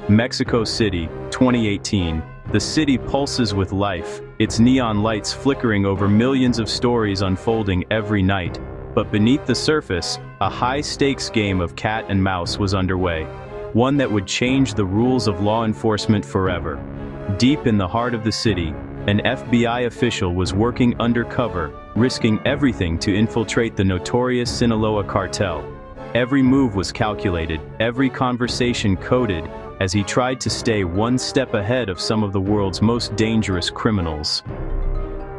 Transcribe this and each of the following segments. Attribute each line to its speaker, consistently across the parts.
Speaker 1: Mexico City, 2018. The city pulses with life, its neon lights flickering over millions of stories unfolding every night. But beneath the surface, a high-stakes game of cat and mouse was underway. One that would change the rules of law enforcement forever. Deep in the heart of the city, an FBI official was working undercover, risking everything to infiltrate the notorious Sinaloa cartel. Every move was calculated, every conversation coded, as he tried to stay one step ahead of some of the world's most dangerous criminals.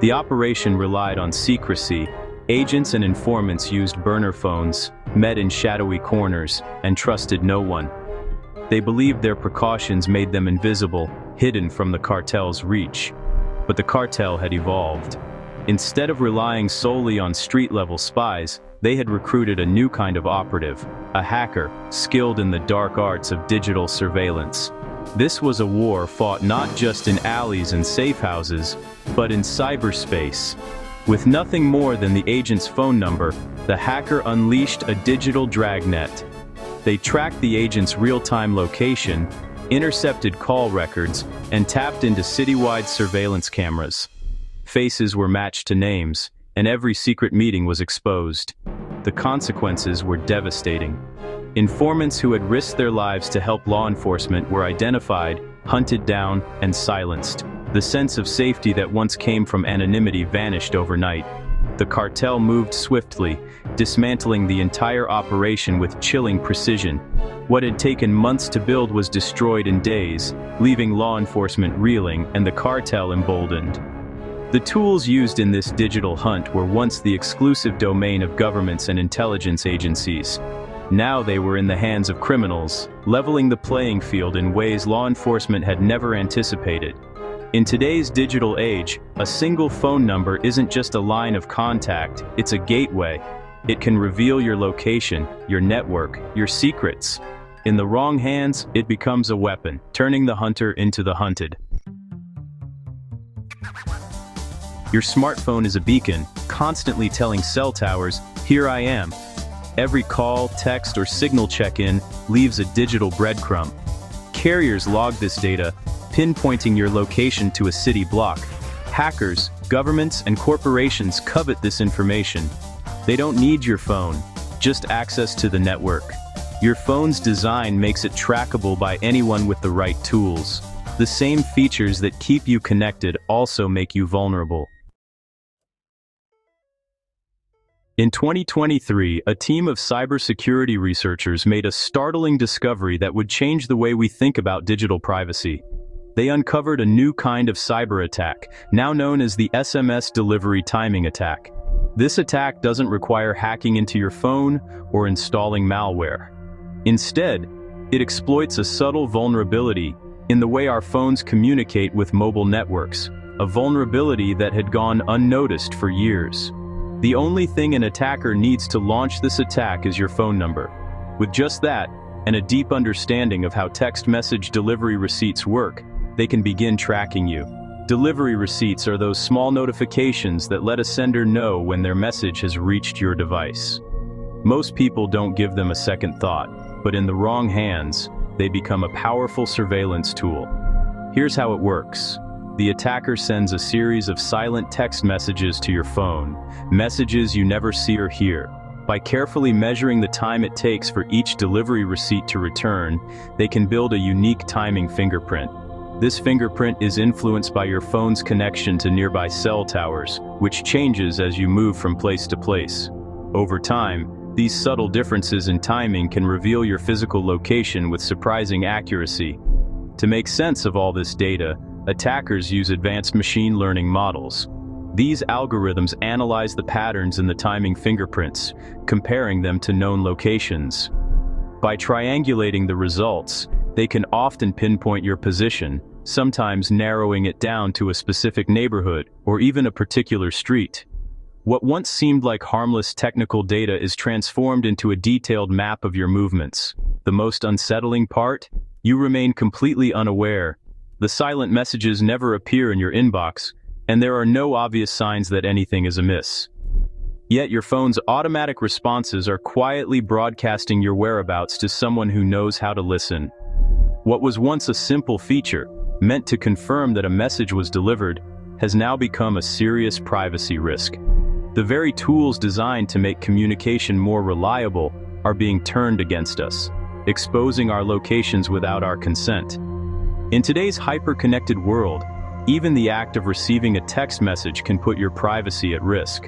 Speaker 1: The operation relied on secrecy. Agents and informants used burner phones, met in shadowy corners, and trusted no one. They believed their precautions made them invisible, hidden from the cartel's reach. But the cartel had evolved. Instead of relying solely on street-level spies, they had recruited a new kind of operative, a hacker, skilled in the dark arts of digital surveillance. This was a war fought not just in alleys and safe houses, but in cyberspace. With nothing more than the agent's phone number, the hacker unleashed a digital dragnet. They tracked the agent's real-time location, intercepted call records, and tapped into citywide surveillance cameras. Faces were matched to names, and every secret meeting was exposed. The consequences were devastating. Informants who had risked their lives to help law enforcement were identified, hunted down, and silenced. The sense of safety that once came from anonymity vanished overnight. The cartel moved swiftly, dismantling the entire operation with chilling precision. What had taken months to build was destroyed in days, leaving law enforcement reeling and the cartel emboldened. The tools used in this digital hunt were once the exclusive domain of governments and intelligence agencies. Now they were in the hands of criminals, leveling the playing field in ways law enforcement had never anticipated. In today's digital age, a single phone number isn't just a line of contact, it's a gateway. It can reveal your location, your network, your secrets. In the wrong hands, it becomes a weapon, turning the hunter into the hunted. Your smartphone is a beacon, constantly telling cell towers, "Here I am." Every call, text, or signal check-in leaves a digital breadcrumb. Carriers log this data, pinpointing your location to a city block. Hackers, governments, and corporations covet this information. They don't need your phone, just access to the network. Your phone's design makes it trackable by anyone with the right tools. The same features that keep you connected also make you vulnerable. In 2023, a team of cybersecurity researchers made a startling discovery that would change the way we think about digital privacy. They uncovered a new kind of cyber attack, now known as the SMS delivery timing attack. This attack doesn't require hacking into your phone or installing malware. Instead, it exploits a subtle vulnerability in the way our phones communicate with mobile networks, a vulnerability that had gone unnoticed for years. The only thing an attacker needs to launch this attack is your phone number. With just that, and a deep understanding of how text message delivery receipts work, they can begin tracking you. Delivery receipts are those small notifications that let a sender know when their message has reached your device. Most people don't give them a second thought, but in the wrong hands, they become a powerful surveillance tool. Here's how it works. The attacker sends a series of silent text messages to your phone, messages you never see or hear. By carefully measuring the time it takes for each delivery receipt to return, they can build a unique timing fingerprint. This fingerprint is influenced by your phone's connection to nearby cell towers, which changes as you move from place to place. Over time, these subtle differences in timing can reveal your physical location with surprising accuracy. To make sense of all this data, attackers use advanced machine learning models. These algorithms analyze the patterns in the timing fingerprints, comparing them to known locations. By triangulating the results, they can often pinpoint your position, sometimes narrowing it down to a specific neighborhood or even a particular street. What once seemed like harmless technical data is transformed into a detailed map of your movements. The most unsettling part? You remain completely unaware. The silent messages never appear in your inbox, and there are no obvious signs that anything is amiss. Yet your phone's automatic responses are quietly broadcasting your whereabouts to someone who knows how to listen. What was once a simple feature, meant to confirm that a message was delivered, has now become a serious privacy risk. The very tools designed to make communication more reliable are being turned against us, exposing our locations without our consent. In today's hyper-connected world, even the act of receiving a text message can put your privacy at risk.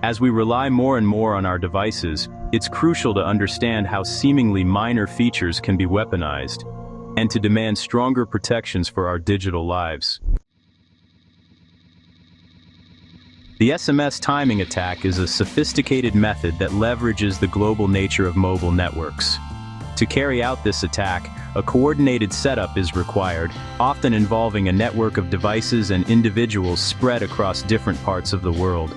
Speaker 1: As we rely more and more on our devices, it's crucial to understand how seemingly minor features can be weaponized, and to demand stronger protections for our digital lives. The SMS timing attack is a sophisticated method that leverages the global nature of mobile networks. To carry out this attack, a coordinated setup is required, often involving a network of devices and individuals spread across different parts of the world.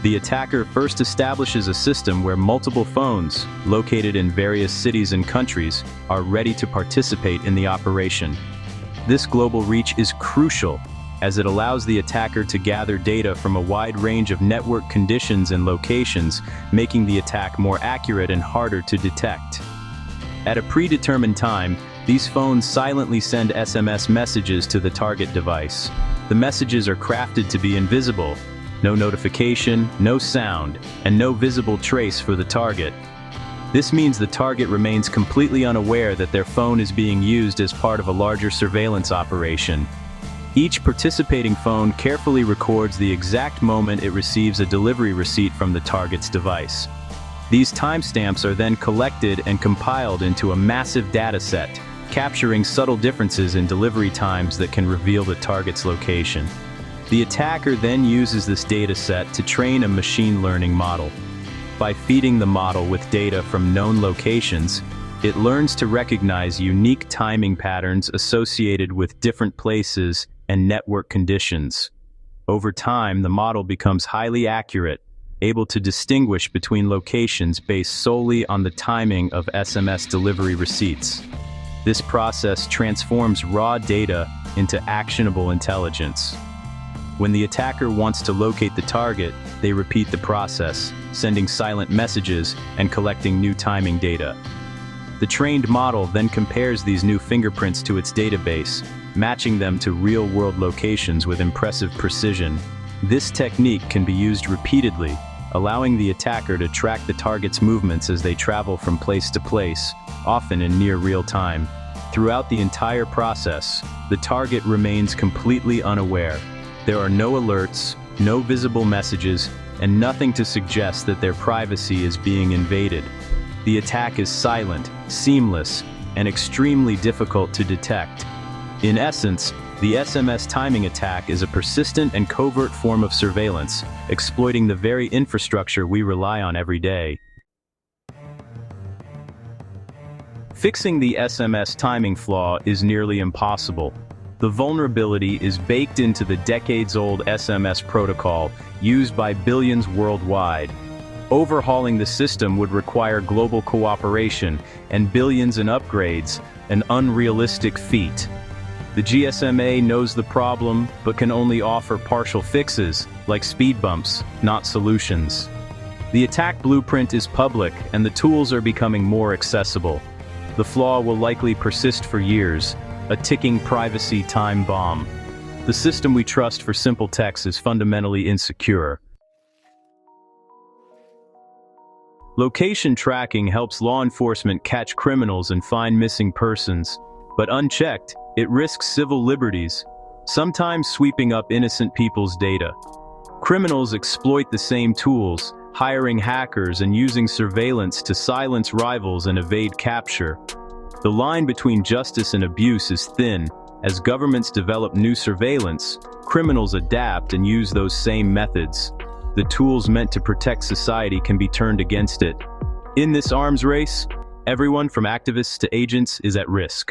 Speaker 1: The attacker first establishes a system where multiple phones, located in various cities and countries, are ready to participate in the operation. This global reach is crucial, as it allows the attacker to gather data from a wide range of network conditions and locations, making the attack more accurate and harder to detect. At a predetermined time, these phones silently send SMS messages to the target device. The messages are crafted to be invisible. No notification, no sound, and no visible trace for the target. This means the target remains completely unaware that their phone is being used as part of a larger surveillance operation. Each participating phone carefully records the exact moment it receives a delivery receipt from the target's device. These timestamps are then collected and compiled into a massive data set, capturing subtle differences in delivery times that can reveal the target's location. The attacker then uses this data set to train a machine learning model. By feeding the model with data from known locations, it learns to recognize unique timing patterns associated with different places and network conditions. Over time, the model becomes highly accurate, able to distinguish between locations based solely on the timing of SMS delivery receipts. This process transforms raw data into actionable intelligence. When the attacker wants to locate the target, they repeat the process, sending silent messages and collecting new timing data. The trained model then compares these new fingerprints to its database, matching them to real-world locations with impressive precision. This technique can be used repeatedly, allowing the attacker to track the target's movements as they travel from place to place, often in near real time. Throughout the entire process, the target remains completely unaware. There are no alerts, no visible messages, and nothing to suggest that their privacy is being invaded. The attack is silent, seamless, and extremely difficult to detect. In essence, the SMS timing attack is a persistent and covert form of surveillance, exploiting the very infrastructure we rely on every day. Fixing the SMS timing flaw is nearly impossible. The vulnerability is baked into the decades-old SMS protocol used by billions worldwide. Overhauling the system would require global cooperation and billions in upgrades, an unrealistic feat. The GSMA knows the problem, but can only offer partial fixes, like speed bumps, not solutions. The attack blueprint is public, and the tools are becoming more accessible. The flaw will likely persist for years, a ticking privacy time bomb. The system we trust for simple text is fundamentally insecure. Location tracking helps law enforcement catch criminals and find missing persons, but unchecked, it risks civil liberties, sometimes sweeping up innocent people's data. Criminals exploit the same tools, hiring hackers and using surveillance to silence rivals and evade capture. The line between justice and abuse is thin. As governments develop new surveillance, criminals adapt and use those same methods. The tools meant to protect society can be turned against it. In this arms race, everyone from activists to agents is at risk.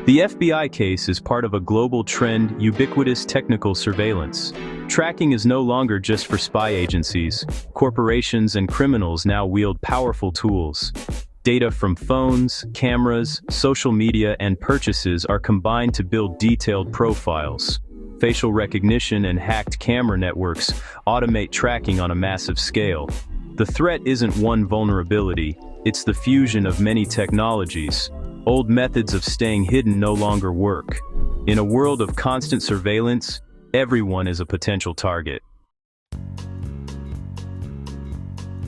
Speaker 1: The FBI case is part of a global trend: ubiquitous technical surveillance. Tracking is no longer just for spy agencies. Corporations and criminals now wield powerful tools. Data from phones, cameras, social media, and purchases are combined to build detailed profiles. Facial recognition and hacked camera networks automate tracking on a massive scale. The threat isn't one vulnerability, it's the fusion of many technologies. Old methods of staying hidden no longer work. In a world of constant surveillance, everyone is a potential target.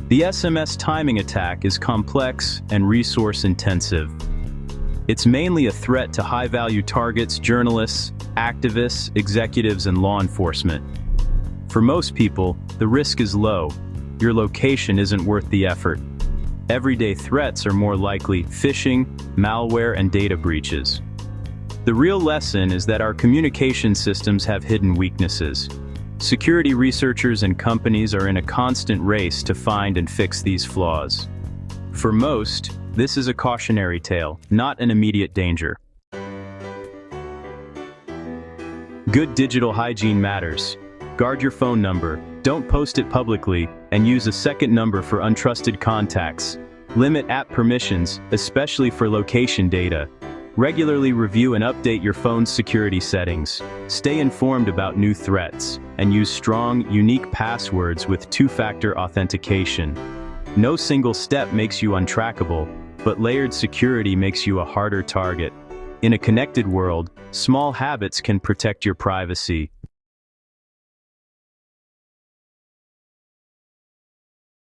Speaker 1: The SMS timing attack is complex and resource-intensive. It's mainly a threat to high-value targets, journalists, activists, executives, and law enforcement. For most people, the risk is low. Your location isn't worth the effort. Everyday threats are more likely phishing, malware, and data breaches. The real lesson is that our communication systems have hidden weaknesses. Security researchers and companies are in a constant race to find and fix these flaws. For most, this is a cautionary tale, not an immediate danger. Good digital hygiene matters. Guard your phone number, don't post it publicly, and use a second number for untrusted contacts. Limit app permissions, especially for location data. Regularly review and update your phone's security settings. Stay informed about new threats, and use strong, unique passwords with two-factor authentication. No single step makes you untrackable, but layered security makes you a harder target. In a connected world, small habits can protect your privacy.